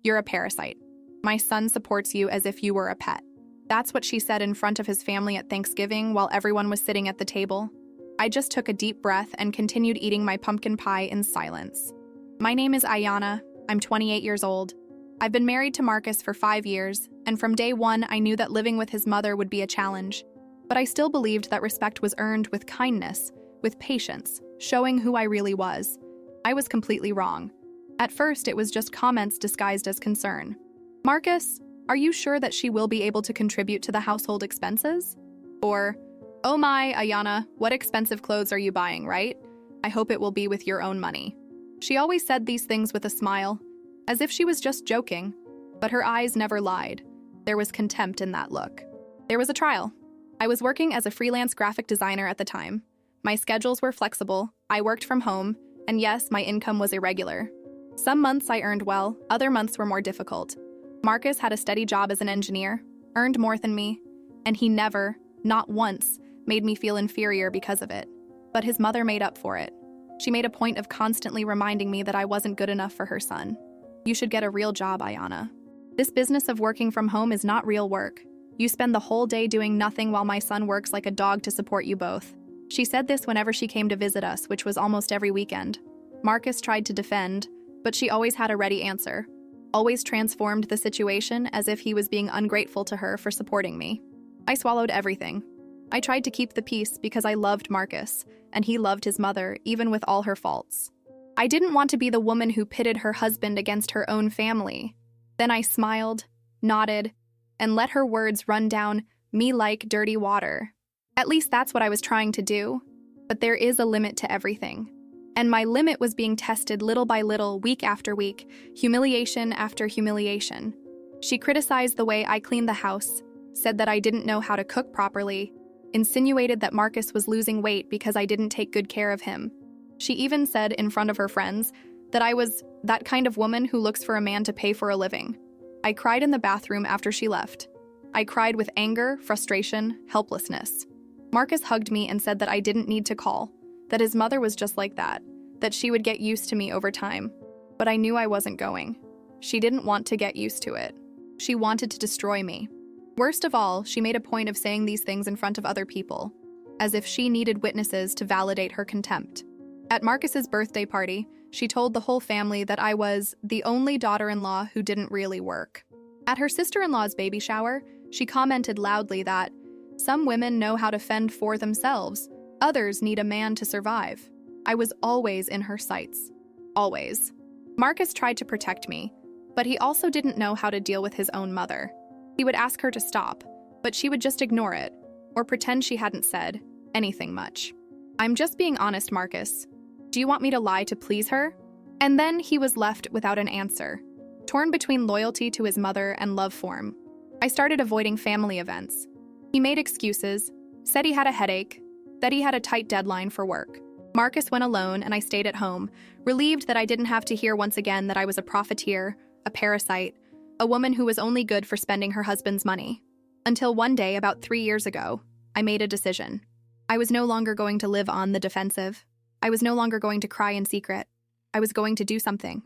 You're a parasite. My son supports you as if you were a pet. That's what she said in front of his family at Thanksgiving while everyone was sitting at the table. I just took a deep breath and continued eating my pumpkin pie in silence. My name is Ayana. I'm 28 years old. I've been married to Marcus for 5 years, and from day one I knew that living with his mother would be a challenge. But I still believed that respect was earned with kindness, with patience, showing who I really was. I was completely wrong. At first, it was just comments disguised as concern. Marcus, are you sure that she will be able to contribute to the household expenses? Or, oh my, Ayana, what expensive clothes are you buying, right? I hope it will be with your own money. She always said these things with a smile, as if she was just joking, but her eyes never lied. There was contempt in that look. There was a trial. I was working as a freelance graphic designer at the time. My schedules were flexible, I worked from home, and yes, my income was irregular. Some months I earned well, other months were more difficult. Marcus had a steady job as an engineer, earned more than me, and he never, not once, made me feel inferior because of it. But his mother made up for it. She made a point of constantly reminding me that I wasn't good enough for her son. You should get a real job, Ayana. This business of working from home is not real work. You spend the whole day doing nothing while my son works like a dog to support you both. She said this whenever she came to visit us, which was almost every weekend. Marcus tried to defend, but she always had a ready answer. Always transformed the situation as if he was being ungrateful to her for supporting me. I swallowed everything. I tried to keep the peace because I loved Marcus, and he loved his mother, even with all her faults. I didn't want to be the woman who pitted her husband against her own family. Then I smiled, nodded, and let her words run down me like dirty water. At least that's what I was trying to do. But there is a limit to everything. And my limit was being tested little by little, week after week, humiliation after humiliation. She criticized the way I cleaned the house, said that I didn't know how to cook properly, insinuated that Marcus was losing weight because I didn't take good care of him. She even said in front of her friends that I was that kind of woman who looks for a man to pay for a living. I cried in the bathroom after she left. I cried with anger, frustration, helplessness. Marcus hugged me and said that I didn't need to call, that his mother was just like that she would get used to me over time. But I knew I wasn't going. She didn't want to get used to it. She wanted to destroy me. Worst of all, she made a point of saying these things in front of other people, as if she needed witnesses to validate her contempt. At Marcus's birthday party, she told the whole family that I was the only daughter-in-law who didn't really work. At her sister-in-law's baby shower, she commented loudly that some women know how to fend for themselves, others need a man to survive. I was always in her sights. Always. Marcus tried to protect me, but he also didn't know how to deal with his own mother. He would ask her to stop, but she would just ignore it, or pretend she hadn't said anything much. I'm just being honest, Marcus. Do you want me to lie to please her? And then he was left without an answer, torn between loyalty to his mother and love for him. I started avoiding family events. He made excuses, said he had a headache, that he had a tight deadline for work. Marcus went alone and I stayed at home, relieved that I didn't have to hear once again that I was a profiteer, a parasite, a woman who was only good for spending her husband's money. Until one day, about 3 years ago, I made a decision. I was no longer going to live on the defensive. I was no longer going to cry in secret. I was going to do something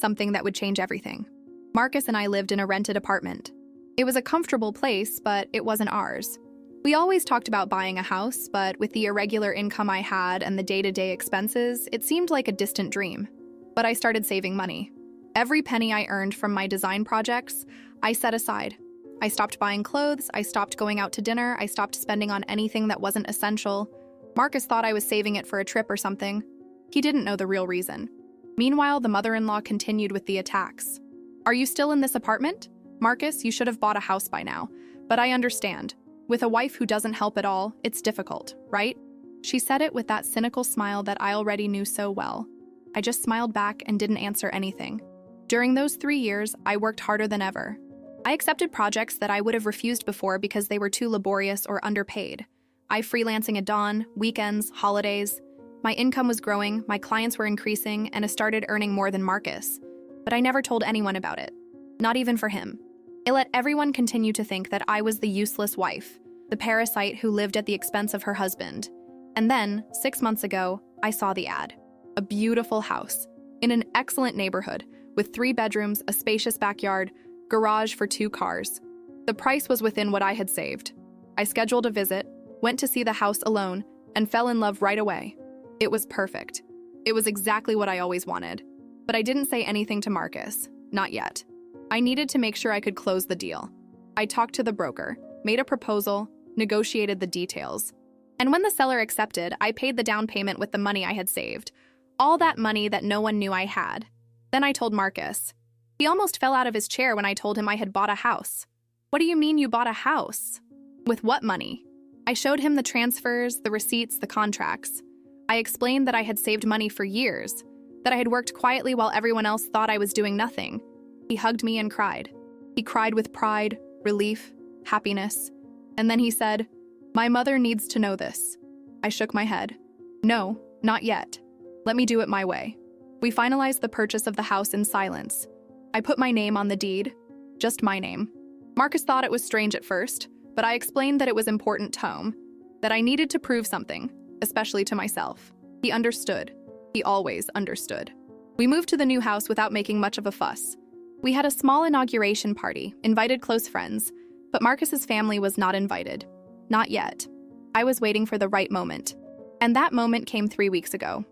that would change everything. Marcus and I lived in a rented apartment. It was a comfortable place, but it wasn't ours. We always talked about buying a house, but with the irregular income I had and the day-to-day expenses, it seemed like a distant dream. But I started saving money. Every penny I earned from my design projects, I set aside. I stopped buying clothes, I stopped going out to dinner, I stopped spending on anything that wasn't essential. Marcus thought I was saving it for a trip or something. He didn't know the real reason. Meanwhile, the mother-in-law continued with the attacks. Are you still in this apartment? Marcus, you should have bought a house by now. But I understand. With a wife who doesn't help at all, it's difficult, right? She said it with that cynical smile that I already knew so well. I just smiled back and didn't answer anything. During those 3 years, I worked harder than ever. I accepted projects that I would have refused before because they were too laborious or underpaid. I freelancing at dawn, weekends, holidays. My income was growing, my clients were increasing, and I started earning more than Marcus. But I never told anyone about it. Not even for him. It let everyone continue to think that I was the useless wife, the parasite who lived at the expense of her husband. And then, 6 months ago, I saw the ad. A beautiful house, in an excellent neighborhood, with 3 bedrooms, a spacious backyard, garage for 2 cars. The price was within what I had saved. I scheduled a visit, went to see the house alone, and fell in love right away. It was perfect. It was exactly what I always wanted. But I didn't say anything to Marcus. Not yet. I needed to make sure I could close the deal. I talked to the broker, made a proposal, negotiated the details. And when the seller accepted, I paid the down payment with the money I had saved. All that money that no one knew I had. Then I told Marcus. He almost fell out of his chair when I told him I had bought a house. What do you mean you bought a house? With what money? I showed him the transfers, the receipts, the contracts. I explained that I had saved money for years, that I had worked quietly while everyone else thought I was doing nothing. He hugged me and cried. He cried with pride, relief, happiness. And then he said, "My mother needs to know this." I shook my head. "No, not yet. Let me do it my way." We finalized the purchase of the house in silence. I put my name on the deed, just my name. Marcus thought it was strange at first, but I explained that it was important to home, that I needed to prove something, especially to myself. He understood. He always understood. We moved to the new house without making much of a fuss. We had a small inauguration party, invited close friends, but Marcus's family was not invited. Not yet. I was waiting for the right moment. And that moment came 3 weeks ago.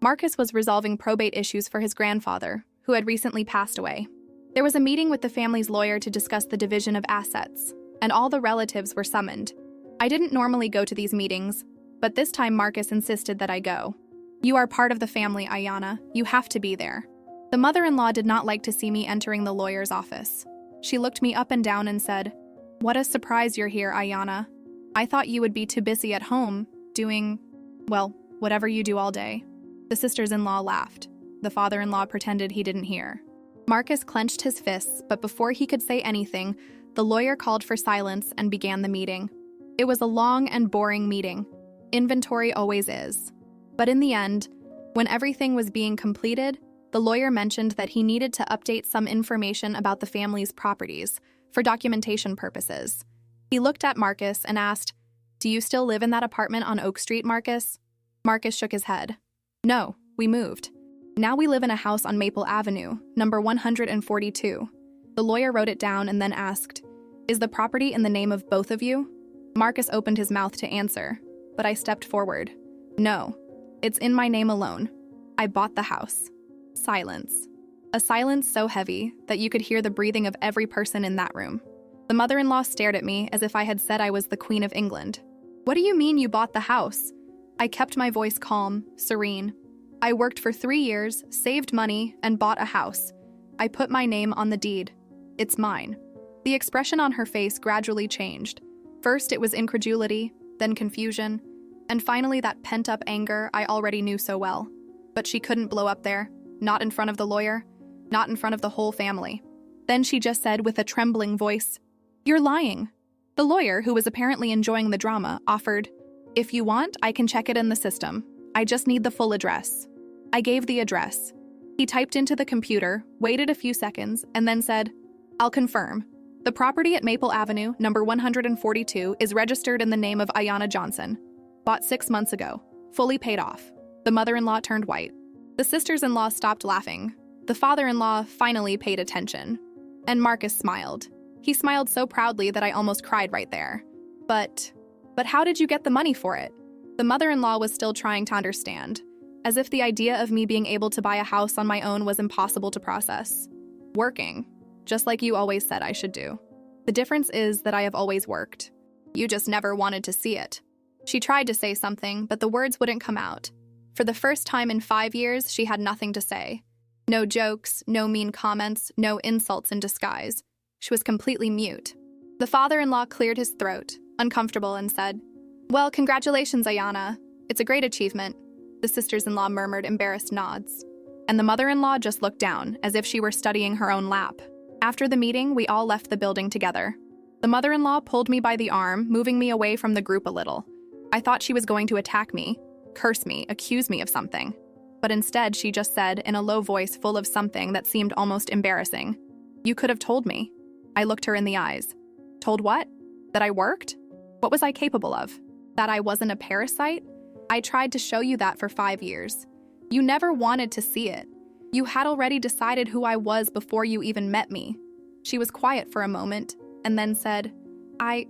Marcus was resolving probate issues for his grandfather, who had recently passed away. There was a meeting with the family's lawyer to discuss the division of assets, and all the relatives were summoned. I didn't normally go to these meetings, but this time Marcus insisted that I go. "You are part of the family, Ayana. You have to be there." The mother-in-law did not like to see me entering the lawyer's office. She looked me up and down and said, "What a surprise you're here, Ayana. I thought you would be too busy at home, doing, well, whatever you do all day." The sisters-in-law laughed. The father-in-law pretended he didn't hear. Marcus clenched his fists, but before he could say anything, the lawyer called for silence and began the meeting. It was a long and boring meeting. Inventory always is. But in the end, when everything was being completed, the lawyer mentioned that he needed to update some information about the family's properties for documentation purposes. He looked at Marcus and asked, "Do you still live in that apartment on Oak Street, Marcus?" Marcus shook his head. "No, we moved. Now we live in a house on Maple Avenue, number 142. The lawyer wrote it down and then asked, "Is the property in the name of both of you?" Marcus opened his mouth to answer, but I stepped forward. "No, it's in my name alone. I bought the house." Silence. A silence so heavy that you could hear the breathing of every person in that room. The mother-in-law stared at me as if I had said I was the Queen of England. "What do you mean you bought the house?" I kept my voice calm, serene. "I worked for 3 years, saved money, and bought a house. I put my name on the deed. It's mine." The expression on her face gradually changed. First it was incredulity, then confusion, and finally that pent-up anger I already knew so well. But she couldn't blow up there, not in front of the lawyer, not in front of the whole family. Then she just said with a trembling voice, "You're lying." The lawyer, who was apparently enjoying the drama, offered, "If you want, I can check it in the system. I just need the full address." I gave the address. He typed into the computer, waited a few seconds, and then said, "I'll confirm. The property at Maple Avenue, number 142, is registered in the name of Ayana Johnson. Bought 6 months ago. Fully paid off." The mother-in-law turned white. The sisters-in-law stopped laughing. The father-in-law finally paid attention. And Marcus smiled. He smiled so proudly that I almost cried right there. But how did you get the money for it?" The mother-in-law was still trying to understand, as if the idea of me being able to buy a house on my own was impossible to process. "Working, just like you always said I should do. The difference is that I have always worked. You just never wanted to see it." She tried to say something, but the words wouldn't come out. For the first time in 5 years, she had nothing to say. No jokes, no mean comments, no insults in disguise. She was completely mute. The father-in-law cleared his throat, uncomfortable, and said, "Well, congratulations, Ayana. It's a great achievement." The sisters-in-law murmured embarrassed nods. And the mother-in-law just looked down, as if she were studying her own lap. After the meeting, we all left the building together. The mother-in-law pulled me by the arm, moving me away from the group a little. I thought she was going to attack me, curse me, accuse me of something. But instead, she just said, in a low voice full of something that seemed almost embarrassing, "You could have told me." I looked her in the eyes. Told what? That I worked? What was I capable of? That I wasn't a parasite? I tried to show you that for 5 years. You never wanted to see it. You had already decided who I was before you even met me." She was quiet for a moment and then said, I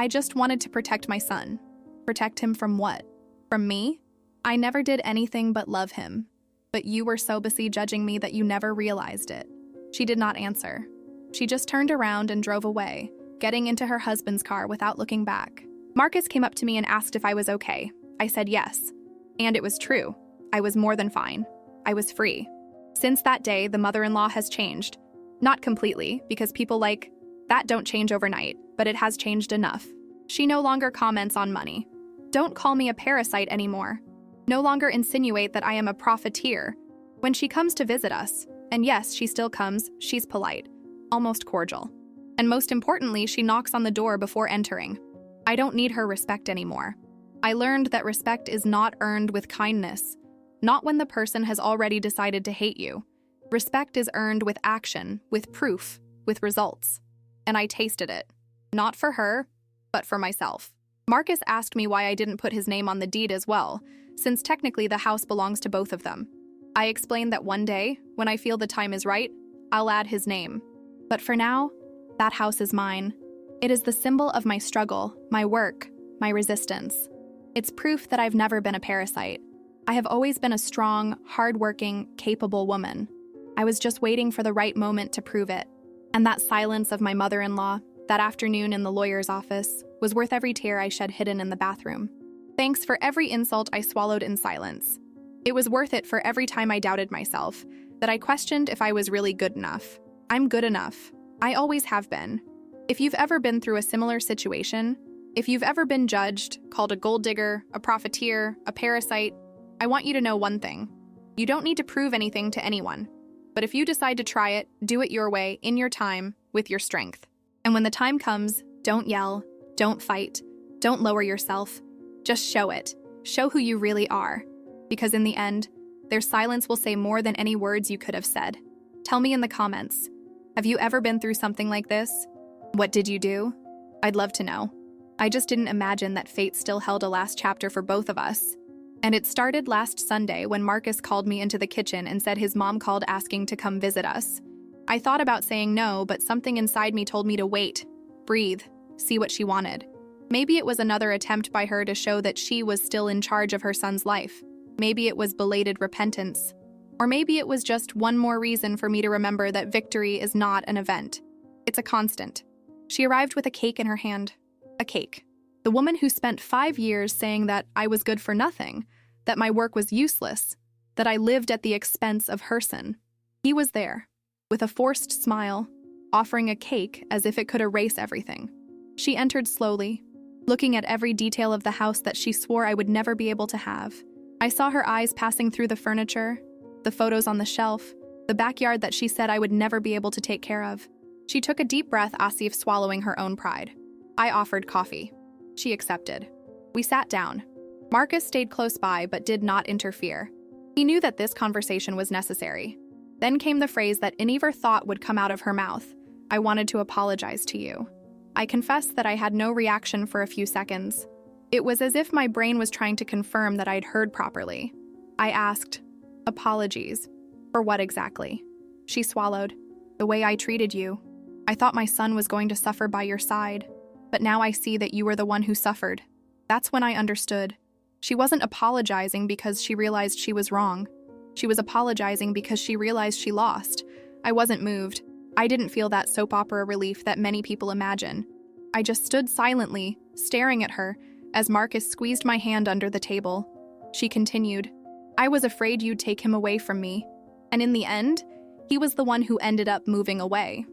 just wanted to protect my son." "Protect him from what? From me? I never did anything but love him. But you were so busy judging me that you never realized it." She did not answer. She just turned around and drove away, getting into her husband's car without looking back. Marcus came up to me and asked if I was okay. I said yes. And it was true. I was more than fine. I was free. Since that day, the mother-in-law has changed. Not completely, because people like that don't change overnight, but it has changed enough. She no longer comments on money. Don't call me a parasite anymore. No longer insinuate that I am a profiteer. When she comes to visit us, and yes, she still comes, she's polite, almost cordial. And most importantly, she knocks on the door before entering. I don't need her respect anymore. I learned that respect is not earned with kindness, not when the person has already decided to hate you. Respect is earned with action, with proof, with results. And I tasted it. Not for her, but for myself. Marcus asked me why I didn't put his name on the deed as well, since technically the house belongs to both of them. I explained that one day, when I feel the time is right, I'll add his name. But for now, that house is mine. It is the symbol of my struggle, my work, my resistance. It's proof that I've never been a parasite. I have always been a strong, hardworking, capable woman. I was just waiting for the right moment to prove it. And that silence of my mother-in-law, that afternoon in the lawyer's office, was worth every tear I shed hidden in the bathroom. Thanks for every insult I swallowed in silence. It was worth it for every time I doubted myself, that I questioned if I was really good enough. I'm good enough. I always have been. If you've ever been through a similar situation, if you've ever been judged, called a gold digger, a profiteer, a parasite, I want you to know one thing. You don't need to prove anything to anyone. But if you decide to try it, do it your way, in your time, with your strength. And when the time comes, don't yell, don't fight, don't lower yourself. Just show it. Show who you really are. Because in the end, their silence will say more than any words you could have said. Tell me in the comments. Have you ever been through something like this? What did you do? I'd love to know. I just didn't imagine that fate still held a last chapter for both of us. And it started last Sunday when Marcus called me into the kitchen and said his mom called asking to come visit us. I thought about saying no, but something inside me told me to wait, breathe, see what she wanted. Maybe it was another attempt by her to show that she was still in charge of her son's life. Maybe it was belated repentance. Or maybe it was just one more reason for me to remember that victory is not an event. It's a constant. She arrived with a cake in her hand. A cake. The woman who spent 5 years saying that I was good for nothing, that my work was useless, that I lived at the expense of her son. He was there, with a forced smile, offering a cake as if it could erase everything. She entered slowly, looking at every detail of the house that she swore I would never be able to have. I saw her eyes passing through the furniture, the photos on the shelf, the backyard that she said I would never be able to take care of. She took a deep breath as if swallowing her own pride. I offered coffee. She accepted. We sat down. Marcus stayed close by but did not interfere. He knew that this conversation was necessary. Then came the phrase that I never thought would come out of her mouth. I wanted to apologize to you. I confessed that I had no reaction for a few seconds. It was as if my brain was trying to confirm that I'd heard properly. I asked, apologies. For what exactly? She swallowed. The way I treated you. I thought my son was going to suffer by your side. But now I see that you were the one who suffered. That's when I understood. She wasn't apologizing because she realized she was wrong. She was apologizing because she realized she lost. I wasn't moved. I didn't feel that soap opera relief that many people imagine. I just stood silently, staring at her, as Marcus squeezed my hand under the table. She continued, I was afraid you'd take him away from me. And in the end, he was the one who ended up moving away.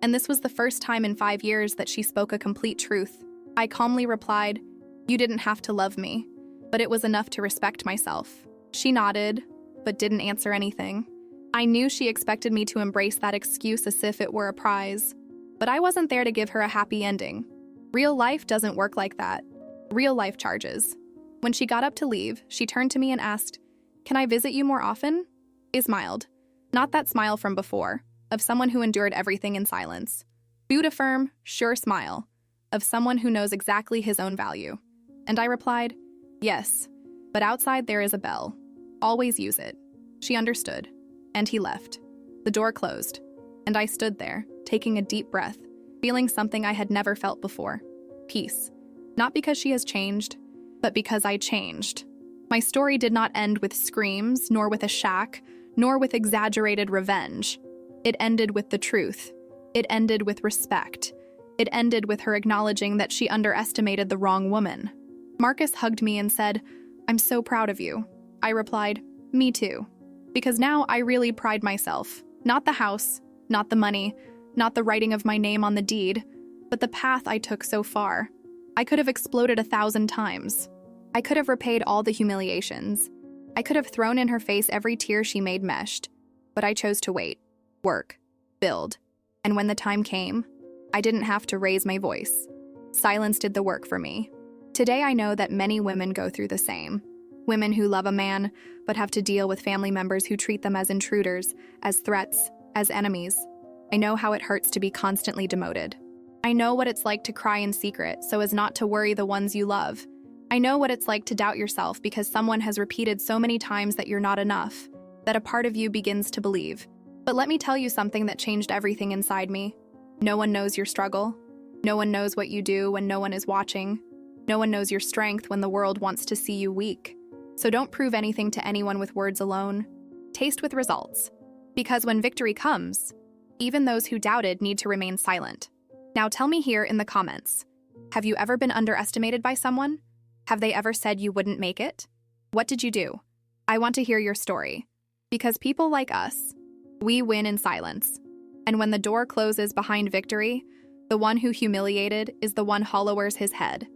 And this was the first time in 5 years that she spoke a complete truth. I calmly replied, you didn't have to love me, but it was enough to respect myself. She nodded, but didn't answer anything. I knew she expected me to embrace that excuse as if it were a prize, but I wasn't there to give her a happy ending. Real life doesn't work like that. Real life charges. When she got up to leave, she turned to me and asked, can I visit you more often? I smiled. Not that smile from before, of someone who endured everything in silence. Boot a firm, sure smile, of someone who knows exactly his own value. And I replied, yes, but outside there is a bell. Always use it. She understood. And he left. The door closed, and I stood there, taking a deep breath, feeling something I had never felt before. Peace. Not because she has changed, but because I changed. My story did not end with screams, nor with a shack, nor with exaggerated revenge. It ended with the truth. It ended with respect. It ended with her acknowledging that she underestimated the wrong woman. Marcus hugged me and said, "I'm so proud of you." I replied, "Me too." Because now I really pride myself. Not the house, not the money, not the writing of my name on the deed, but the path I took so far. I could have exploded 1,000 times. I could have repaid all the humiliations. I could have thrown in her face every tear she made meshed. But I chose to wait, work, build. And when the time came, I didn't have to raise my voice. Silence did the work for me. Today I know that many women go through the same. Women who love a man, but have to deal with family members who treat them as intruders, as threats, as enemies. I know how it hurts to be constantly demoted. I know what it's like to cry in secret so as not to worry the ones you love. I know what it's like to doubt yourself because someone has repeated so many times that you're not enough, that a part of you begins to believe. But let me tell you something that changed everything inside me. No one knows your struggle. No one knows what you do when no one is watching. No one knows your strength when the world wants to see you weak. So don't prove anything to anyone with words alone. Taste with results. Because when victory comes, even those who doubted need to remain silent. Now tell me here in the comments, have you ever been underestimated by someone? Have they ever said you wouldn't make it? What did you do? I want to hear your story. Because people like us, we win in silence. And when the door closes behind victory, the one who humiliated is the one who lowers his head.